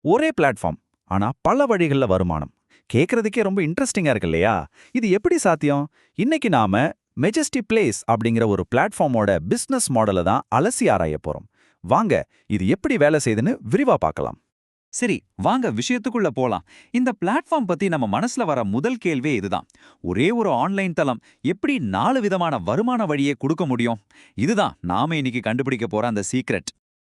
ஒரே பிளாட்ஃபார்ம், ஆனா பல வழிகள்ல வருமானம். கேட்கறதுக்கே ரொம்ப இன்ட்ரெஸ்டிங்கா இருக்கு இல்லையா? இது எப்படி சாத்தியம்? இன்னைக்கு நாம மெஜஸ்டி பிளேஸ் அப்படிங்கிற ஒரு பிளாட்ஃபார்மோட பிசினஸ் மாடலை தான் அலசி ஆராய போறோம். வாங்க, இது எப்படி வேலை செய்யுதுன்னு விரிவா பார்க்கலாம். சரி, வாங்க விஷயத்துக்குள்ள போலாம். இந்த பிளாட்ஃபார்ம் பத்தி நம்ம மனசுல வர முதல் கேள்வியே இதுதான். ஒரே ஒரு ஆன்லைன் தளம் எப்படி 4 விதமான வருமான வழியை கொடுக்க முடியும்? இதுதான் நாம இன்னைக்கு கண்டுபிடிக்க போற அந்த சீக்ரெட்.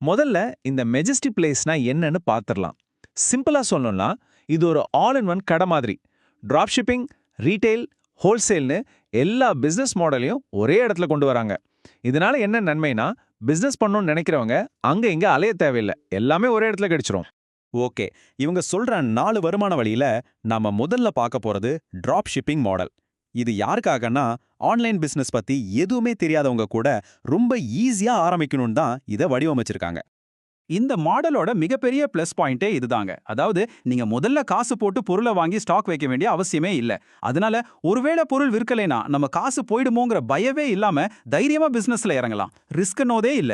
முதல்ல இந்த மெஜஸ்டி பிளேஸ்னா என்னன்னு பார்த்துடலாம். சிம்பிளா சொல்லணும்னா இது ஒரு ஆல் இன் ஒன் கடை மாதிரி. டிராப் ஷிப்பிங், ரீட்டைல், ஹோல்சேல்னு எல்லா பிசினஸ் மாடலையும் ஒரே இடத்துல கொண்டு வராங்க. இதனால என்ன நன்மைனா, பிசினஸ் பண்ணணும்னு நினைக்கிறவங்க அங்க இங்க அலைய தேவையில்லை, எல்லாமே ஒரே இடத்துல கிடைச்சிரும். ஓகே, இவங்க சொல்ற 4 வருமான வழியில நாம முதல்ல பார்க்க போறது டிராப் ஷிப்பிங் மாடல். இது யாருக்காகன்னா, ஆன்லைன் பிசினஸ் பத்தி எதுவுமே தெரியாதவங்க கூட ரொம்ப ஈஸியா ஆரம்பிக்கணும்னு தான் இதை வடிவமைச்சிருக்காங்க. இந்த மாடலோட மிகப்பெரிய ப்ளஸ் பாயிண்டே இதுதாங்க. அதாவது நீங்க முதல்ல காசு போட்டு பொருளை வாங்கி ஸ்டாக் வைக்க வேண்டிய அவசியமே இல்ல. அதனால ஒருவேளை பொருள் விற்கலைனா நம்ம காசு போயிடுமோங்கிற பயவே இல்லாம தைரியமா பிசினஸ்ல இறங்கலாம். ரிஸ்க்னோதே இல்ல.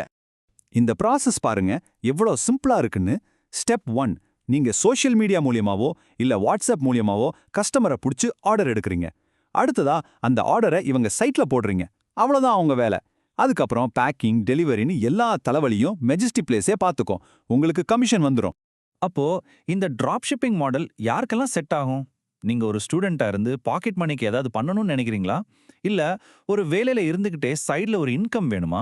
இந்த ப்ராசஸ் பாருங்க எவ்வளோ சிம்பிளா இருக்குன்னு. ஸ்டெப் 1, நீங்க சோஷியல் மீடியா மூலியமாவோ இல்ல வாட்ஸ்அப் மூலியமாவோ கஸ்டமரை புடிச்சு ஆர்டர் எடுக்கிறீங்க. அடுத்ததா அந்த ஆர்டரை இவங்க சைட்ல போடுறீங்க. அவ்வளவுதான் அவங்க வேலை. அதுக்கப்புறம் பேக்கிங், டெலிவரின்னு எல்லா தலைவலியும் மெஜஸ்டி பிளேஸே பார்த்துக்கும். உங்களுக்கு கமிஷன் வந்துடும். அப்போ இந்த டிராப் ஷிப்பிங் மாடல் யாருக்கெல்லாம் செட் ஆகும்? நீங்க ஒரு ஸ்டூடெண்டா இருந்து பாக்கெட் மணிக்கு ஏதாவது பண்ணணும்னு நினைக்கிறீங்களா? இல்ல ஒரு வேலையில இருந்துகிட்டே சைடுல ஒரு இன்கம் வேணுமா?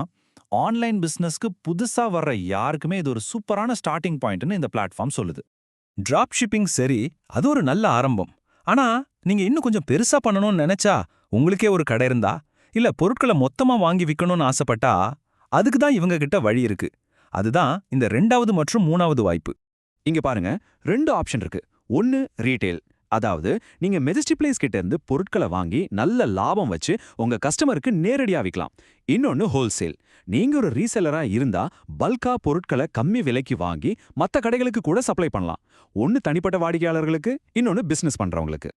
ஆன்லைன் பிசினஸ்க்கு புதுசா வர்ற யாருக்குமே இது ஒரு சூப்பரான ஸ்டார்டிங் பாயிண்ட்னு இந்த பிளாட்ஃபார்ம் சொல்லுது. டிராப் ஷிப்பிங் சரி, அது ஒரு நல்ல ஆரம்பம். ஆனா நீங்க இன்னும் கொஞ்சம் பெருசா பண்ணணும்னு நினைச்சா, உங்களுக்கே ஒரு கடை இருந்தா, இல்ல பொருட்களை மொத்தமா வாங்கி விற்கணும்னு ஆசைப்பட்டா, அதுக்கு தான் இவங்க கிட்ட வழி இருக்கு. அதுதான் இந்த 2வது மற்றும் 3வது வாய்ப்பு. இங்க பாருங்க, 2 ஆப்ஷன் இருக்கு. ஒன்னு ரீட்டைல், அதாவது நீங்க மெஜஸ்டி பிளேஸ் கிட்ட இருந்து பொருட்களை வாங்கி நல்ல லாபம் வச்சு உங்க கஸ்டமருக்கு நேரடியா விற்கலாம். இன்னொன்னு ஹோல்சேல், நீங்க ஒரு ரீசெல்லரா இருந்தா பல்கா பொருட்களை கம்மி விலைக்கு வாங்கி மத்த கடைகளுக்கு கூட சப்ளை பண்ணலாம். ஒன்னு தனிப்பட்ட வாடிக்கையாளர்களுக்கு, இன்னொன்னு பிசினஸ் பண்றவங்களுக்கு.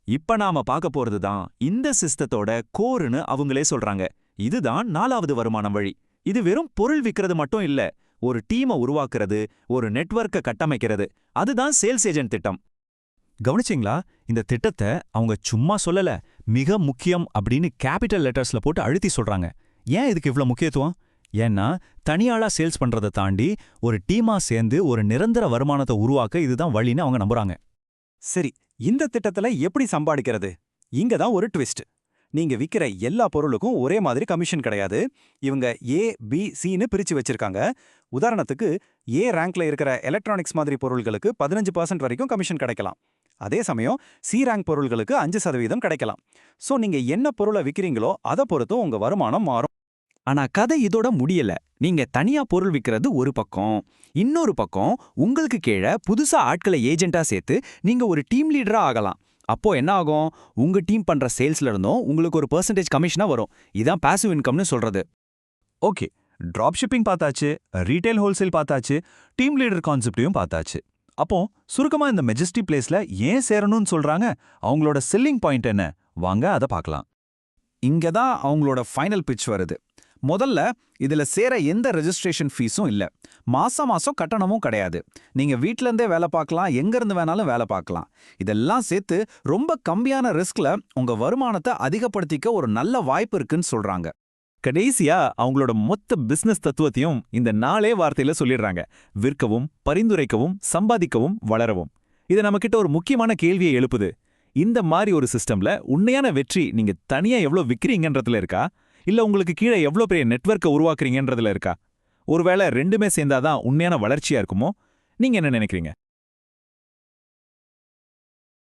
இப்ப நாம பார்க்க போறது தான் இந்த சிஸ்டத்தோட கோர்னு அவங்களே சொல்றாங்க. இதுதான் 4வது வருமான வழி. இது வெறும் பொருள் விற்கிறது மட்டும் இல்ல, ஒரு டீமை உருவாக்குறது, ஒரு நெட்வொர்க்கை கட்டமைக்கிறது. அதுதான் சேல்ஸ் ஏஜென்ட் திட்டம். கவனிச்சிங்களா? இந்த திட்டத்தை அவங்க சும்மா சொல்லல, மிக முக்கியம் அப்படின்னு கேபிட்டல் லெட்டர்ஸ்ல போட்டு அழுத்தி சொல்றாங்க. ஏன் இதுக்கு இவ்ளோ முக்கியத்துவம்? ஏன்னா தனியாளா சேல்ஸ் பண்றதை தாண்டி ஒரு டீமா சேர்ந்து ஒரு நிரந்தர வருமானத்தை உருவாக்க இதுதான் வழின்னு அவங்க நம்புறாங்க. சரி, இந்த திட்டத்துல எப்படி சம்பாதிக்கிறது? இங்க தான் ஒரு ட்விஸ்ட். நீங்க விக்கிற எல்லா பொருளுக்கும் ஒரே மாதிரி கமிஷன் கிடையாது. இவங்க ஏ, பி, சின்னு பிரிச்சு வச்சிருக்காங்க. உதாரணத்துக்கு ஏ ரேங்க்ல இருக்கிற எலக்ட்ரானிக்ஸ் மாதிரி பொருள்களுக்கு 15% வரைக்கும் கமிஷன் கிடைக்கலாம். அதே சமயம் சி ரேங்க் பொருள்களுக்கு 5% கிடைக்கலாம். சோ நீங்க என்ன பொருளை விக்கிறீங்களோ அதை பொறுத்தும் உங்க வருமானம் மாறும். ஆனா கதை இதோட முடியல. நீங்க தனியா பொருள் விற்கிறது ஒரு பக்கம், இன்னொரு பக்கம் உங்களுக்கு கீழே புதுசா ஆட்களை ஏஜென்ட்டா சேர்த்து நீங்க ஒரு டீம் லீடரா ஆகலாம். அப்போ என்ன ஆகும்? உங்க டீம் பண்ற சேல்ஸ்ல இருந்தும் உங்களுக்கு ஒரு பெர்சன்டேஜ் கமிஷனா வரும். இதான் பாசிவ் இன்கம்னு சொல்றது. ஓகே, டிராப் ஷிப்பிங் பார்த்தாச்சு, ரீட்டைல் ஹோல்சேல் பார்த்தாச்சு, டீம் லீடர் கான்செப்டையும் பார்த்தாச்சு. அப்போ சுருக்கமா இந்த மெஜஸ்டி பிளேஸ்ல ஏன் சேரணும்னு சொல்றாங்க? அவங்களோட செல்லிங் பாயிண்ட் என்ன? வாங்க அதை பார்க்கலாம். இங்க தான் அவங்களோட ஃபைனல் பிட்ச் வருது. முதல்ல இதுல சேர எந்த ரெஜிஸ்ட்ரேஷன் ஃபீஸும் இல்ல, மாசம் மாசம் கட்டணமும் கிடையாது. நீங்க வீட்ல இருந்தே வேலை பார்க்கலாம், எங்க இருந்து வேணாலும் வேலை பார்க்கலாம். இதெல்லாம் சேர்த்து ரொம்ப கம்மியான ரிஸ்க்ல உங்க வருமானத்தை அதிகப்படுத்திக்க ஒரு நல்ல வாய்ப்பு இருக்குன்னு சொல்றாங்க. கடைசியா அவங்களோட மொத்த பிசினஸ் தத்துவத்தையும் இந்த 4 வார்த்தையில சொல்லிடுறாங்க: விற்கவும், பரிந்துரைக்கவும், சம்பாதிக்கவும், வளரவும். இது நம்மகிட்ட ஒரு முக்கியமான கேள்வியை எழுப்புது. இந்த மாதிரி ஒரு சிஸ்டம்ல உண்மையான வெற்றி நீங்க தனியா எவ்வளவு விக்கிறீங்கன்றதுல இருக்கா, இல்ல உங்களுக்கு கீழே எவ்வளவு பெரிய நெட்வொர்க்கை உருவாக்குறீங்கன்றதுல இருக்கா? ஒருவேளை ரெண்டுமே சேர்ந்தாதான் உண்மையான வளர்ச்சியா இருக்குமோ? நீங்க என்ன நினைக்கிறீங்க?